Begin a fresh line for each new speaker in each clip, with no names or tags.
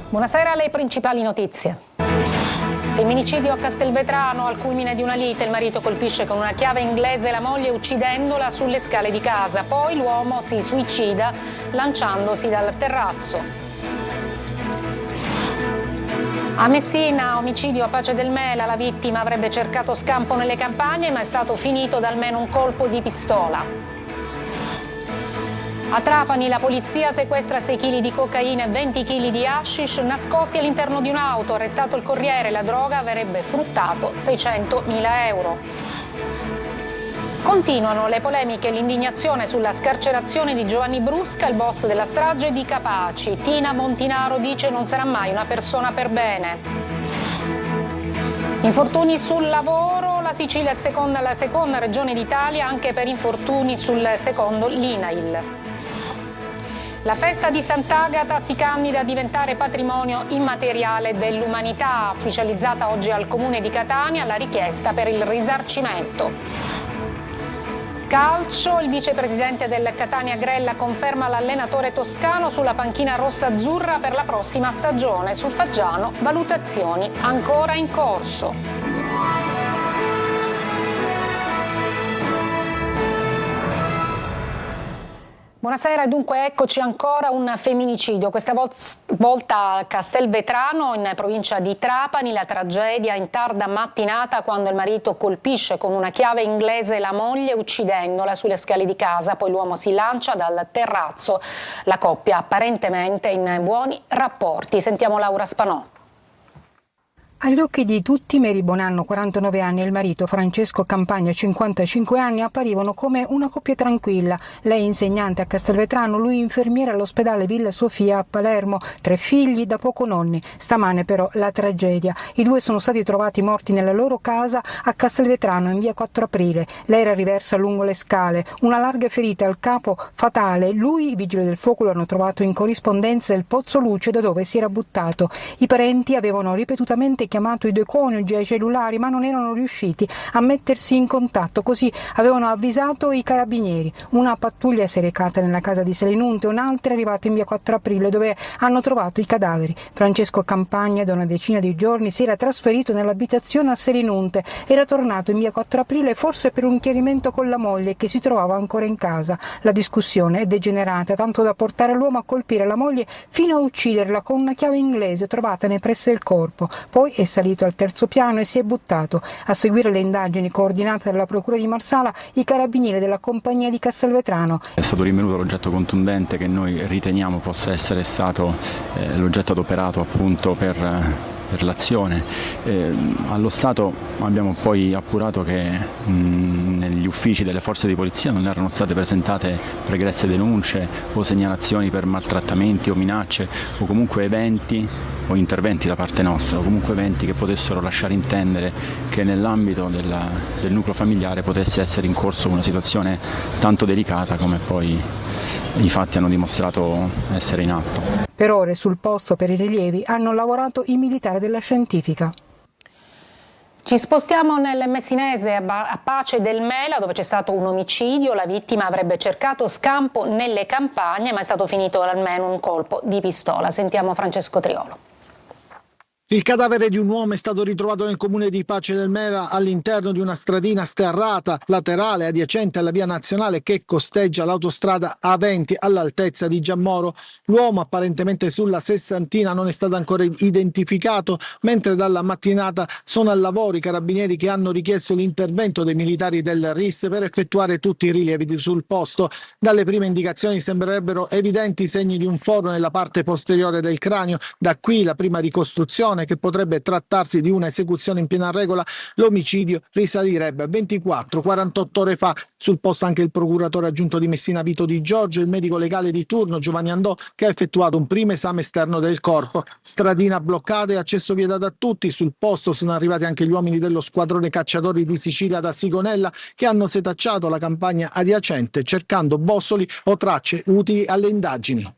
Buonasera, alle principali notizie. Femminicidio a Castelvetrano, al culmine di una lite, il marito colpisce con una chiave inglese la moglie uccidendola sulle scale di casa, poi l'uomo si suicida lanciandosi dal terrazzo. A Messina, omicidio a Pace del Mela, la vittima avrebbe cercato scampo nelle campagne ma è stato finito da almeno un colpo di pistola. A Trapani la polizia sequestra 6 kg di cocaina e 20 kg di hashish nascosti all'interno di un'auto. Arrestato il corriere, la droga avrebbe fruttato 600.000 euro. Continuano le polemiche e l'indignazione sulla scarcerazione di Giovanni Brusca, il boss della strage di Capaci. Tina Montinaro dice non sarà mai una persona per bene. Infortuni sul lavoro, la Sicilia è la seconda regione d'Italia anche per infortuni sul secondo l'INAIL. La festa di Sant'Agata si candida a diventare patrimonio immateriale dell'umanità, ufficializzata oggi al Comune di Catania la richiesta per il risarcimento. Calcio, il vicepresidente del Catania Grella conferma l'allenatore toscano sulla panchina rossa-azzurra per la prossima stagione. Su Faggiano, valutazioni ancora in corso. Buonasera, dunque eccoci ancora un femminicidio, questa volta a Castelvetrano in provincia di Trapani, la tragedia in tarda mattinata quando il marito colpisce con una chiave inglese la moglie uccidendola sulle scale di casa, poi l'uomo si lancia dal terrazzo, la coppia apparentemente in buoni rapporti. Sentiamo Laura Spanò.
Agli occhi di tutti Mary Bonanno, 49 anni, e il marito Francesco Campagna, 55 anni, apparivano come una coppia tranquilla. Lei insegnante a Castelvetrano, lui infermiere all'ospedale Villa Sofia a Palermo, 3 figli, da poco nonni. Stamane però la tragedia. I 2 sono stati trovati morti nella loro casa a Castelvetrano in via 4 Aprile. Lei era riversa lungo le scale, una larga ferita al capo fatale. Lui, i vigili del fuoco, lo hanno trovato in corrispondenza del pozzo luce da dove si era buttato. I parenti avevano ripetutamente chiamato i 2 coniugi ai cellulari ma non erano riusciti a mettersi in contatto, così avevano avvisato i carabinieri. Una pattuglia si è recata nella casa di Selinunte, un'altra è arrivata in via 4 Aprile dove hanno trovato i cadaveri. Francesco Campagna da una decina di giorni si era trasferito nell'abitazione a Selinunte, era tornato in via 4 Aprile forse per un chiarimento con la moglie che si trovava ancora in casa. La discussione è degenerata tanto da portare l'uomo a colpire la moglie fino a ucciderla con una chiave inglese trovata nei pressi del corpo. Poi è salito al 3° piano e si è buttato. A seguire le indagini coordinate dalla Procura di Marsala, i carabinieri della compagnia di Castelvetrano.
È stato rinvenuto l'oggetto contundente che noi riteniamo possa essere stato l'oggetto adoperato appunto per l'azione. Allo Stato abbiamo poi appurato che negli uffici delle forze di polizia non erano state presentate pregresse denunce o segnalazioni per maltrattamenti o minacce o comunque eventi o interventi da parte nostra o comunque eventi che potessero lasciare intendere che nell'ambito del nucleo familiare potesse essere in corso una situazione tanto delicata come poi i fatti hanno dimostrato essere in atto.
Per ore sul posto per i rilievi hanno lavorato i militari della scientifica.
Ci spostiamo nel messinese a Pace del Mela dove c'è stato un omicidio, la vittima avrebbe cercato scampo nelle campagne ma è stato finito almeno un colpo di pistola. Sentiamo Francesco Triolo.
Il cadavere di un uomo è stato ritrovato nel comune di Pace del Mela all'interno di una stradina sterrata laterale adiacente alla via nazionale che costeggia l'autostrada A20 all'altezza di Giammoro. L'uomo, apparentemente sulla sessantina, non è stato ancora identificato, mentre dalla mattinata sono al lavoro i carabinieri che hanno richiesto l'intervento dei militari del RIS per effettuare tutti i rilievi sul posto. Dalle prime indicazioni sembrerebbero evidenti segni di un foro nella parte posteriore del cranio, da qui la prima ricostruzione che potrebbe trattarsi di una esecuzione in piena regola. L'omicidio risalirebbe a 24-48 ore fa. Sul posto anche il procuratore aggiunto di Messina Vito Di Giorgio, il medico legale di turno Giovanni Andò che ha effettuato un primo esame esterno del corpo. Stradina bloccata e accesso vietato a tutti. Sul posto sono arrivati anche gli uomini dello squadrone cacciatori di Sicilia da Sigonella che hanno setacciato la campagna adiacente cercando bossoli o tracce utili alle indagini.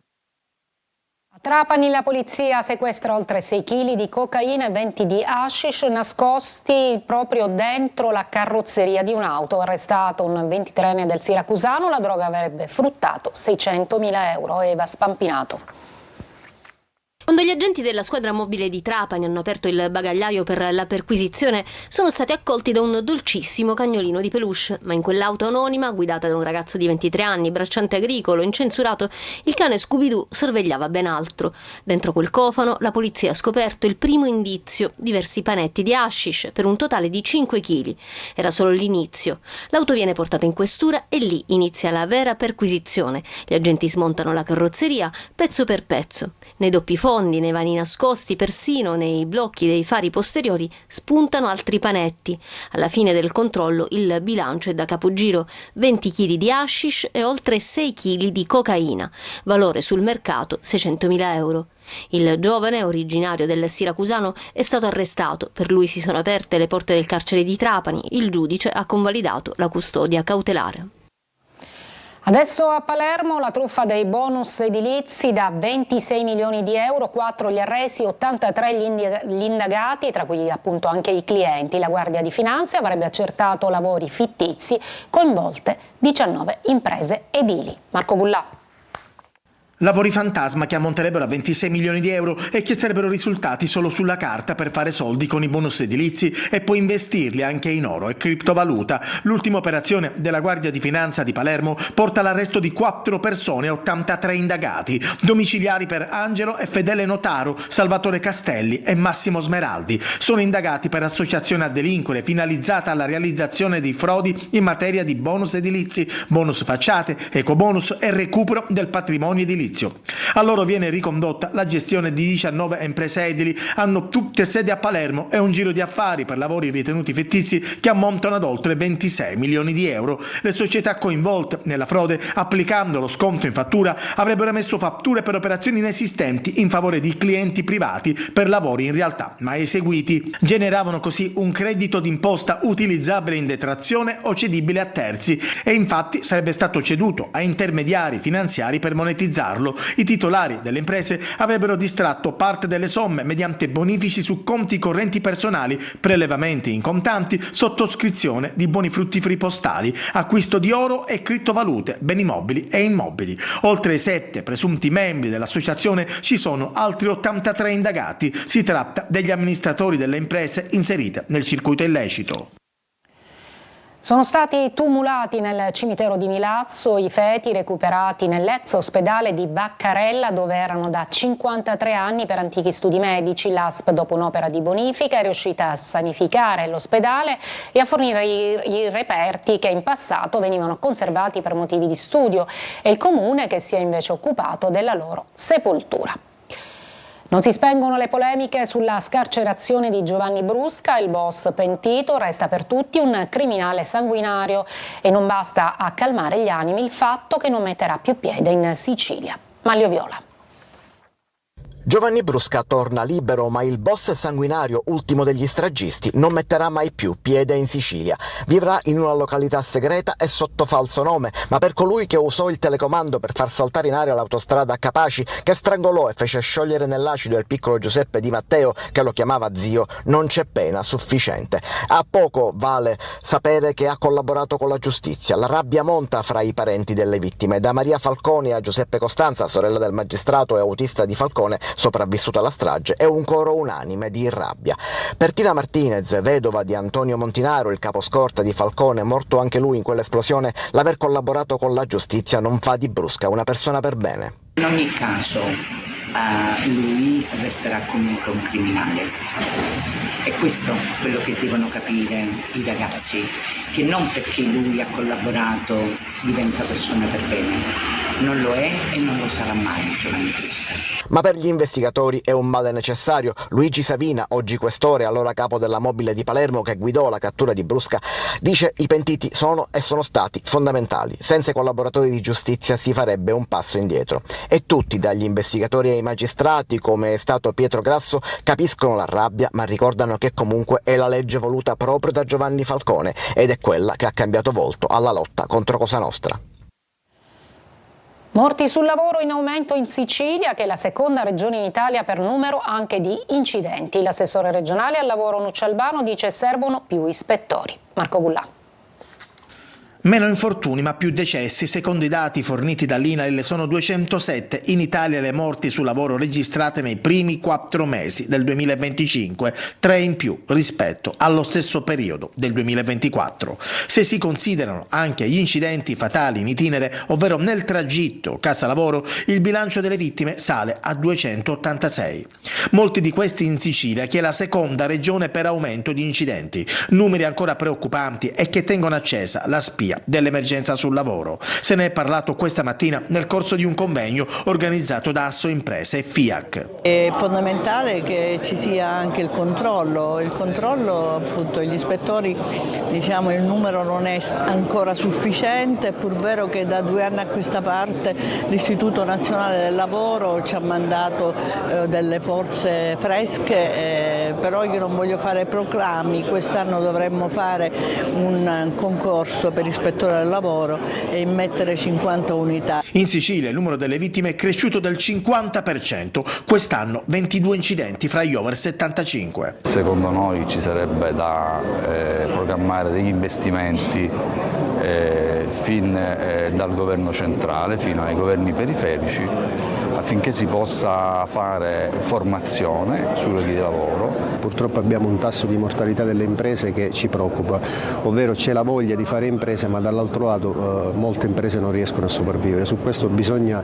A Trapani la polizia sequestra oltre 6 kg di cocaina e 20 di hashish nascosti proprio dentro la carrozzeria di un'auto. Arrestato un 23enne del Siracusano, la droga avrebbe fruttato 600.000 euro. Eva Spampinato.
Quando gli agenti della squadra mobile di Trapani hanno aperto il bagagliaio per la perquisizione, sono stati accolti da un dolcissimo cagnolino di peluche, ma in quell'auto anonima, guidata da un ragazzo di 23 anni, bracciante agricolo, incensurato, il cane Scooby-Doo sorvegliava ben altro. Dentro quel cofano la polizia ha scoperto il primo indizio, diversi panetti di hashish per un totale di 5 kg. Era solo l'inizio. L'auto viene portata in questura e lì inizia la vera perquisizione. Gli agenti smontano la carrozzeria pezzo per pezzo. Nei doppi fondi, nei vani nascosti, persino nei blocchi dei fari posteriori spuntano altri panetti. Alla fine del controllo il bilancio è da capogiro: 20 kg di hashish e oltre 6 kg di cocaina, valore sul mercato 600.000 euro. Il giovane, originario del Siracusano, è stato arrestato. Per lui si sono aperte le porte del carcere di Trapani. Il giudice ha convalidato la custodia cautelare.
Adesso a Palermo la truffa dei bonus edilizi da 26 milioni di euro, 4 gli arresi, 83 gli indagati, tra cui appunto anche i clienti. La Guardia di Finanza avrebbe accertato lavori fittizi, coinvolte 19 imprese edili. Marco Gullà.
Lavori fantasma che ammonterebbero a 26 milioni di euro e che sarebbero risultati solo sulla carta per fare soldi con i bonus edilizi e poi investirli anche in oro e criptovaluta. L'ultima operazione della Guardia di Finanza di Palermo porta all'arresto di 4 persone e 83 indagati, domiciliari per Angelo e Fedele Notaro, Salvatore Castelli e Massimo Smeraldi. Sono indagati per associazione a delinquere finalizzata alla realizzazione di frodi in materia di bonus edilizi, bonus facciate, ecobonus e recupero del patrimonio edilizio. A loro viene ricondotta la gestione di 19 imprese edili, hanno tutte sede a Palermo e un giro di affari per lavori ritenuti fittizi che ammontano ad oltre 26 milioni di euro. Le società coinvolte nella frode, applicando lo sconto in fattura, avrebbero emesso fatture per operazioni inesistenti in favore di clienti privati per lavori in realtà mai eseguiti. Generavano così un credito d'imposta utilizzabile in detrazione o cedibile a terzi e infatti sarebbe stato ceduto a intermediari finanziari per monetizzarlo. I titolari delle imprese avrebbero distratto parte delle somme mediante bonifici su conti correnti personali, prelevamenti in contanti, sottoscrizione di buoni fruttiferi postali, acquisto di oro e criptovalute, beni mobili e immobili. Oltre ai 7 presunti membri dell'associazione ci sono altri 83 indagati. Si tratta degli amministratori delle imprese inserite nel circuito illecito.
Sono stati tumulati nel cimitero di Milazzo i feti recuperati nell'ex ospedale di Vaccarella, dove erano da 53 anni per antichi studi medici. L'ASP, dopo un'opera di bonifica, è riuscita a sanificare l'ospedale e a fornire i reperti che in passato venivano conservati per motivi di studio, e il comune che si è invece occupato della loro sepoltura. Non si spengono le polemiche sulla scarcerazione di Giovanni Brusca. Il boss pentito resta per tutti un criminale sanguinario e non basta a calmare gli animi il fatto che non metterà più piede in Sicilia. Maglio Viola.
Giovanni Brusca torna libero, ma il boss sanguinario, ultimo degli stragisti, non metterà mai più piede in Sicilia. Vivrà in una località segreta e sotto falso nome, ma per colui che usò il telecomando per far saltare in aria l'autostrada a Capaci, che strangolò e fece sciogliere nell'acido il piccolo Giuseppe Di Matteo, che lo chiamava zio, non c'è pena sufficiente. A poco vale sapere che ha collaborato con la giustizia. La rabbia monta fra i parenti delle vittime, da Maria Falconi a Giuseppe Costanza, sorella del magistrato e autista di Falcone, sopravvissuta alla strage, è un coro unanime di rabbia. Per Tina Martinez, vedova di Antonio Montinaro, il caposcorta di Falcone, morto anche lui in quell'esplosione, l'aver collaborato con la giustizia non fa di Brusca una persona per bene.
In ogni caso lui resterà comunque un criminale. E questo è quello che devono capire i ragazzi, che non perché lui ha collaborato diventa persona per bene. Non lo è e non lo sarà mai Giovanni Brusca.
Ma per gli investigatori è un male necessario. Luigi Savina, oggi questore, allora capo della mobile di Palermo che guidò la cattura di Brusca, dice: i pentiti sono e sono stati fondamentali. Senza i collaboratori di giustizia si farebbe un passo indietro. E tutti, dagli investigatori ai magistrati, come è stato Pietro Grasso, capiscono la rabbia, ma ricordano che comunque è la legge voluta proprio da Giovanni Falcone ed è quella che ha cambiato volto alla lotta contro Cosa Nostra.
Morti sul lavoro in aumento in Sicilia, che è la seconda regione in Italia per numero anche di incidenti. L'assessore regionale al lavoro Nuccia Albano dice servono più ispettori. Marco Gullà.
Meno infortuni ma più decessi. Secondo i dati forniti dall'INAIL sono 207 in Italia le morti sul lavoro registrate nei primi 4 mesi del 2025, 3 in più rispetto allo stesso periodo del 2024. Se si considerano anche gli incidenti fatali in itinere, ovvero nel tragitto casa-lavoro, il bilancio delle vittime sale a 286. Molti di questi in Sicilia, che è la seconda regione per aumento di incidenti. Numeri ancora preoccupanti e che tengono accesa la spia dell'emergenza sul lavoro. Se ne è parlato questa mattina nel corso di un convegno organizzato da Assoimprese e FIAC.
È fondamentale che ci sia anche il controllo, appunto gli ispettori, diciamo, il numero non è ancora sufficiente, è pur vero che da 2 anni a questa parte l'Istituto Nazionale del Lavoro ci ha mandato delle forze fresche, però io non voglio fare proclami, quest'anno dovremmo fare un concorso per ispettore del lavoro e immettere 50 unità.
In Sicilia il numero delle vittime è cresciuto del 50%, quest'anno 22 incidenti fra gli over 75.
Secondo noi ci sarebbe da programmare degli investimenti fin dal governo centrale fino ai governi periferici affinché si possa fare formazione sui luoghi di lavoro.
Purtroppo abbiamo un tasso di mortalità delle imprese che ci preoccupa, ovvero c'è la voglia di fare imprese ma dall'altro lato molte imprese non riescono a sopravvivere. Su questo bisogna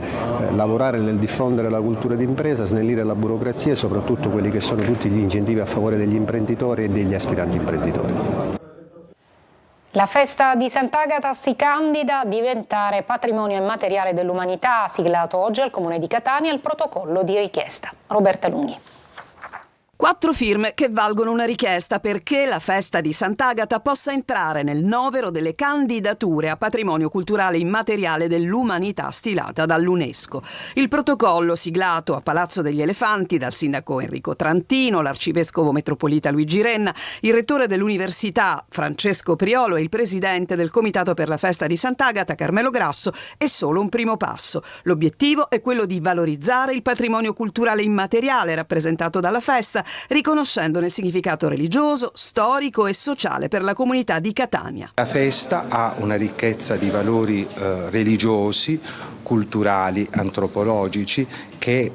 lavorare nel diffondere la cultura d'impresa, snellire la burocrazia e soprattutto quelli che sono tutti gli incentivi a favore degli imprenditori e degli aspiranti imprenditori.
La festa di Sant'Agata si candida a diventare patrimonio immateriale dell'umanità. Ha siglato oggi al Comune di Catania il protocollo di richiesta. Roberta Lunghi.
4 firme che valgono una richiesta perché la festa di Sant'Agata possa entrare nel novero delle candidature a patrimonio culturale immateriale dell'umanità stilata dall'UNESCO. Il protocollo, siglato a Palazzo degli Elefanti dal sindaco Enrico Trantino, l'arcivescovo metropolita Luigi Renna, il rettore dell'università Francesco Priolo e il presidente del comitato per la festa di Sant'Agata Carmelo Grasso, è solo un primo passo. L'obiettivo è quello di valorizzare il patrimonio culturale immateriale rappresentato dalla festa, riconoscendone il significato religioso, storico e sociale per la comunità di Catania.
La festa ha una ricchezza di valori religiosi, culturali, antropologici che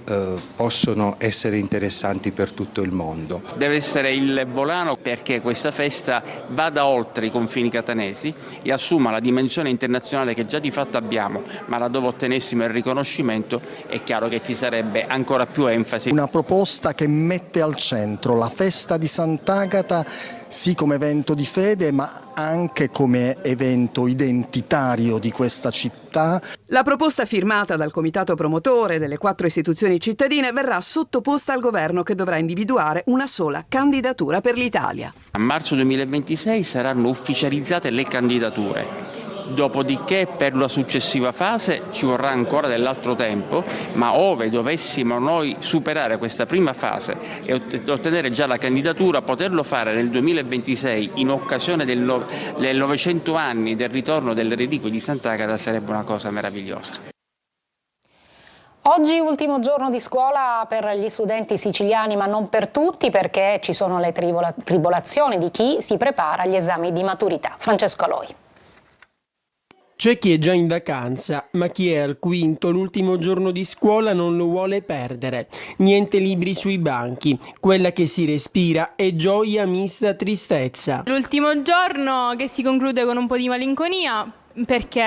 possono essere interessanti per tutto il mondo.
Deve essere il volano perché questa festa vada oltre i confini catanesi e assuma la dimensione internazionale che già di fatto abbiamo, ma laddove ottenessimo il riconoscimento è chiaro che ci sarebbe ancora più enfasi.
Una proposta che mette al centro la festa di Sant'Agata sì come evento di fede ma anche come evento identitario di questa città.
La proposta firmata dal comitato promotore delle 4 istituzioni cittadine verrà sottoposta al governo che dovrà individuare una sola candidatura per l'Italia.
A marzo 2026 saranno ufficializzate le candidature. Dopodiché per la successiva fase ci vorrà ancora dell'altro tempo, ma ove dovessimo noi superare questa prima fase e ottenere già la candidatura, poterlo fare nel 2026 in occasione del 900 anni del ritorno delle reliquie di Sant'Agata sarebbe una cosa meravigliosa.
Oggi ultimo giorno di scuola per gli studenti siciliani, ma non per tutti perché ci sono le tribolazioni di chi si prepara agli esami di maturità. Francesco Aloi.
C'è chi è già in vacanza, ma chi è al quinto l'ultimo giorno di scuola non lo vuole perdere. Niente libri sui banchi, quella che si respira è gioia mista tristezza.
L'ultimo giorno che si conclude con un po' di malinconia perché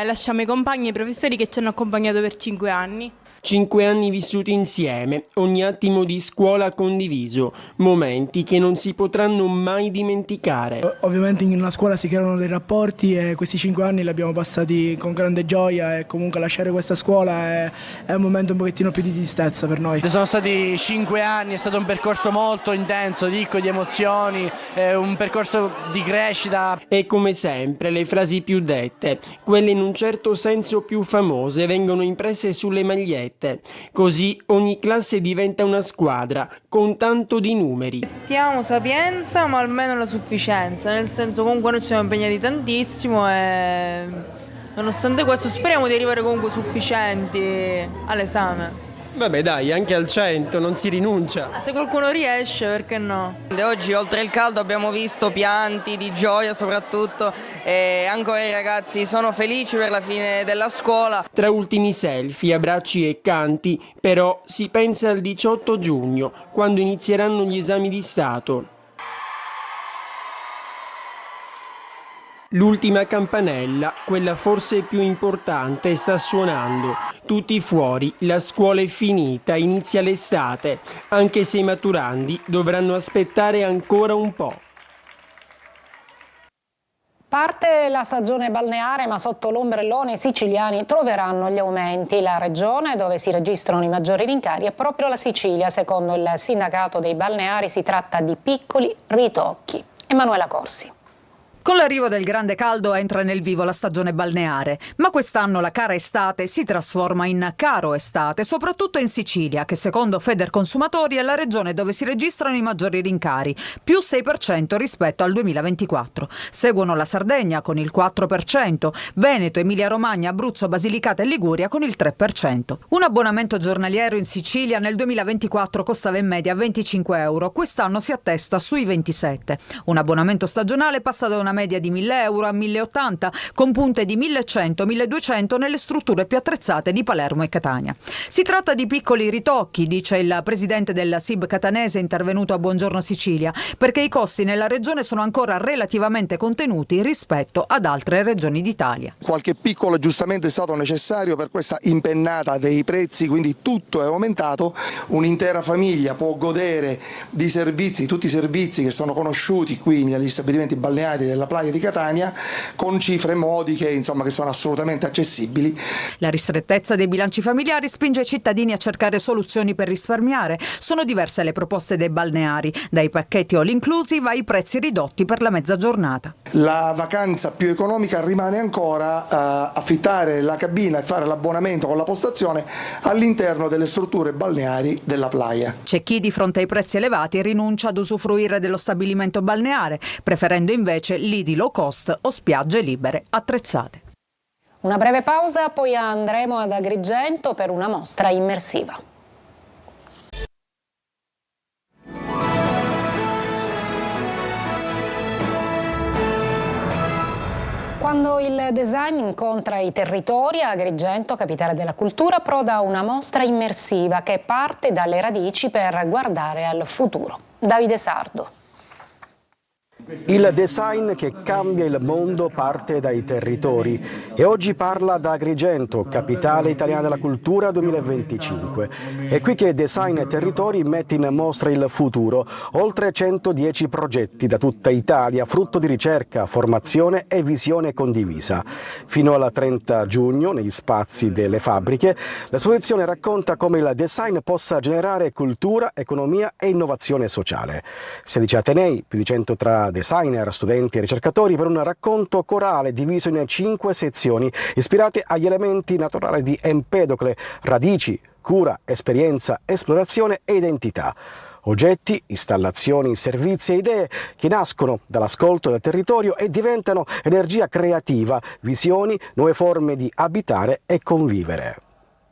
lasciamo i compagni e i professori che ci hanno accompagnato per 5 anni.
5 anni vissuti insieme, ogni attimo di scuola condiviso, momenti che non si potranno mai dimenticare.
Ovviamente in una scuola si creano dei rapporti e questi 5 anni li abbiamo passati con grande gioia e comunque lasciare questa scuola è un momento un pochettino più di tristezza per noi.
Sono stati 5 anni, è stato un percorso molto intenso, ricco di emozioni, un percorso di crescita.
E come sempre le frasi più dette, quelle in un certo senso più famose, vengono impresse sulle magliette. Così ogni classe diventa una squadra con tanto di numeri.
Mettiamo sapienza ma almeno la sufficienza, nel senso comunque noi ci siamo impegnati tantissimo e nonostante questo speriamo di arrivare comunque sufficienti all'esame.
Vabbè dai, anche al 100 non si rinuncia.
Se qualcuno riesce, perché no?
Oggi oltre il caldo abbiamo visto pianti di gioia soprattutto e ancora i ragazzi sono felici per la fine della scuola.
Tra ultimi selfie, abbracci e canti, però si pensa al 18 giugno, quando inizieranno gli esami di Stato. L'ultima campanella, quella forse più importante, sta suonando. Tutti fuori, la scuola è finita, inizia l'estate, anche se i maturandi dovranno aspettare ancora un po'.
Parte la stagione balneare, ma sotto l'ombrellone i siciliani troveranno gli aumenti. La regione dove si registrano i maggiori rincari è proprio la Sicilia. Secondo il sindacato dei balneari si tratta di piccoli ritocchi. Emanuela Corsi.
Con l'arrivo del grande caldo entra nel vivo la stagione balneare, ma quest'anno la cara estate si trasforma in caro estate, soprattutto in Sicilia, che secondo Federconsumatori è la regione dove si registrano i maggiori rincari, più 6% rispetto al 2024. Seguono la Sardegna con il 4%, Veneto, Emilia-Romagna, Abruzzo, Basilicata e Liguria con il 3%. Un abbonamento giornaliero in Sicilia nel 2024 costava in media 25 euro, quest'anno si attesta sui 27. Un abbonamento stagionale passa da una media di 1.000 euro a 1.080, con punte di 1.100-1.200 nelle strutture più attrezzate di Palermo e Catania. Si tratta di piccoli ritocchi, dice il presidente della SIB catanese intervenuto a Buongiorno Sicilia, perché i costi nella regione sono ancora relativamente contenuti rispetto ad altre regioni d'Italia.
Qualche piccolo aggiustamento è stato necessario per questa impennata dei prezzi, quindi tutto è aumentato. Un'intera famiglia può godere di servizi, tutti i servizi che sono conosciuti qui negli stabilimenti balneari della Playa di Catania, con cifre modiche, insomma, che sono assolutamente accessibili.
La ristrettezza dei bilanci familiari spinge i cittadini a cercare soluzioni per risparmiare. Sono diverse le proposte dei balneari, dai pacchetti all inclusive ai prezzi ridotti per la mezza giornata.
La vacanza più economica rimane ancora affittare la cabina e fare l'abbonamento con la postazione all'interno delle strutture balneari della Playa.
C'è chi di fronte ai prezzi elevati rinuncia ad usufruire dello stabilimento balneare, preferendo invece lidi low cost o spiagge libere attrezzate.
Una breve pausa, poi andremo ad Agrigento per una mostra immersiva. Quando il design incontra i territori, a Agrigento, capitale della cultura, approda una mostra immersiva che parte dalle radici per guardare al futuro. Davide Sardo.
Il design che cambia il mondo parte dai territori e oggi parla da Agrigento, capitale italiana della cultura 2025. È qui che Design e Territori mette in mostra il futuro, oltre 110 progetti da tutta Italia, frutto di ricerca, formazione e visione condivisa. Fino al 30 giugno, negli spazi delle fabbriche, l'esposizione racconta come il design possa generare cultura, economia e innovazione sociale. 16 atenei, più di 100 tra designer, studenti e ricercatori per un racconto corale diviso in 5 sezioni ispirate agli elementi naturali di Empedocle: radici, cura, esperienza, esplorazione e identità. Oggetti, installazioni, servizi e idee che nascono dall'ascolto del territorio e diventano energia creativa, visioni, nuove forme di abitare e convivere.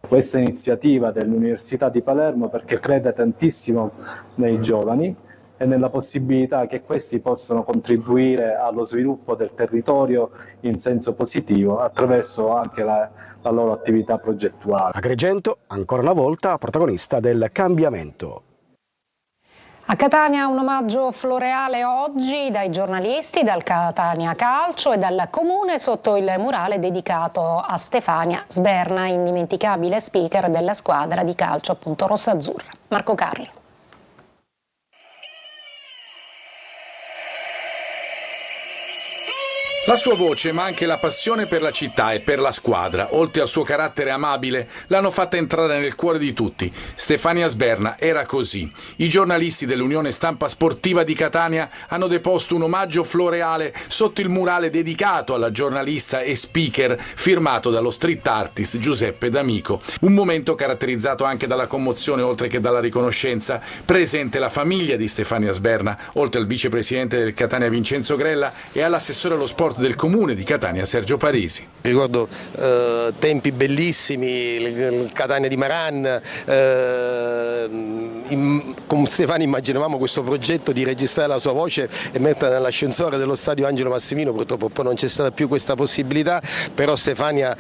Questa iniziativa dell'Università di Palermo perché crede tantissimo nei giovani e nella possibilità che questi possano contribuire allo sviluppo del territorio in senso positivo attraverso anche la loro attività progettuale.
Agrigento, ancora una volta, protagonista del cambiamento.
A Catania un omaggio floreale oggi dai giornalisti, dal Catania Calcio e dal Comune sotto il murale dedicato a Stefania Sberna, indimenticabile speaker della squadra di calcio appunto rossazzurra. Marco Carli.
La sua voce, ma anche la passione per la città e per la squadra, oltre al suo carattere amabile, l'hanno fatta entrare nel cuore di tutti. Stefania Sberna era così. I giornalisti dell'Unione Stampa Sportiva di Catania hanno deposto un omaggio floreale sotto il murale dedicato alla giornalista e speaker, firmato dallo street artist Giuseppe D'Amico. Un momento caratterizzato anche dalla commozione, oltre che dalla riconoscenza. Presente la famiglia di Stefania Sberna, oltre al vicepresidente del Catania Vincenzo Grella e all'assessore allo sport del comune di Catania Sergio Parisi.
Ricordo tempi bellissimi, il Catania di Maran, con Stefania immaginavamo questo progetto di registrare la sua voce e metterla nell'ascensore dello stadio Angelo Massimino, purtroppo poi non c'è stata più questa possibilità, però Stefania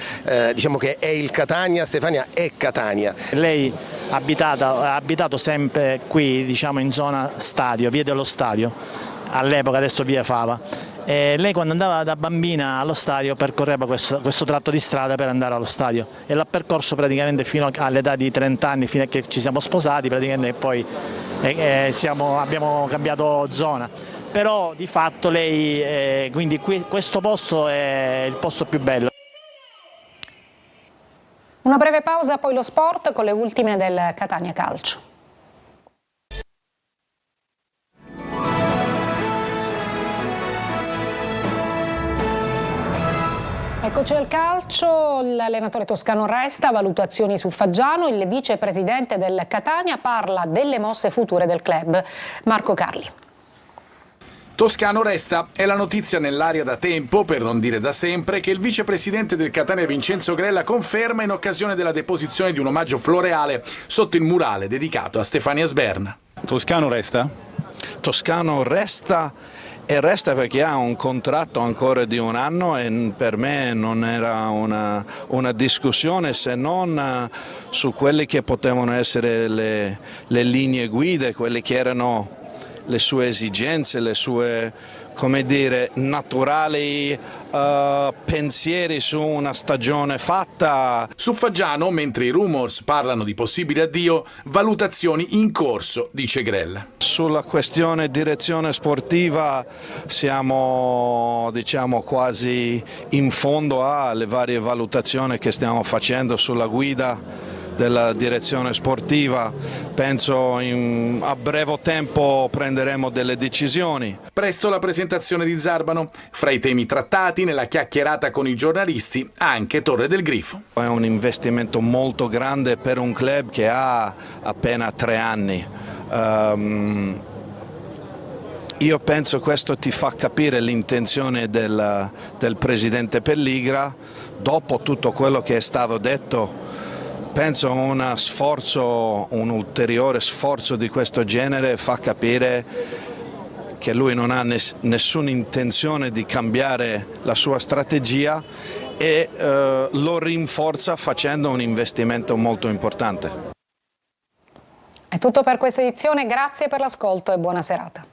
diciamo che è il Catania, Stefania è Catania.
Lei ha abitato sempre qui, diciamo in zona stadio, via dello stadio, all'epoca, adesso via Fava. E lei quando andava da bambina allo stadio percorreva questo tratto di strada per andare allo stadio e l'ha percorso praticamente fino all'età di 30 anni, fino a che ci siamo sposati praticamente, e poi abbiamo cambiato zona. Però di fatto lei, quindi questo posto è il posto più bello.
Una breve pausa, poi lo sport con le ultime del Catania Calcio. Eccoci al calcio, l'allenatore toscano resta, valutazioni su Faggiano, il vicepresidente del Catania parla delle mosse future del club. Marco Carli.
Toscano resta, è la notizia nell'aria da tempo, per non dire da sempre, che il vicepresidente del Catania Vincenzo Grella conferma in occasione della deposizione di un omaggio floreale sotto il murale dedicato a Stefania Sberna.
Toscano resta? Toscano resta. E resta perché ha un contratto ancora di 1 anno e per me non era una discussione se non su quelle che potevano essere le linee guida, quelle che erano le sue esigenze, le sue, come dire, naturali pensieri su una stagione fatta.
Su Faggiano, mentre i rumors parlano di possibile addio, valutazioni in corso, dice Grella.
Sulla questione direzione sportiva siamo, diciamo, quasi in fondo alle varie valutazioni che stiamo facendo sulla guida della direzione sportiva. Penso a breve tempo prenderemo delle decisioni.
Presto la presentazione di Zarbano. Fra i temi trattati nella chiacchierata con i giornalisti anche Torre del Grifo.
È un investimento molto grande per un club che ha appena 3 anni. Io penso questo ti fa capire l'intenzione del presidente Pelligra. Dopo tutto quello che è stato detto, penso un ulteriore sforzo di questo genere fa capire che lui non ha nessuna intenzione di cambiare la sua strategia e lo rinforza facendo un investimento molto importante.
È tutto per questa edizione, grazie per l'ascolto e buona serata.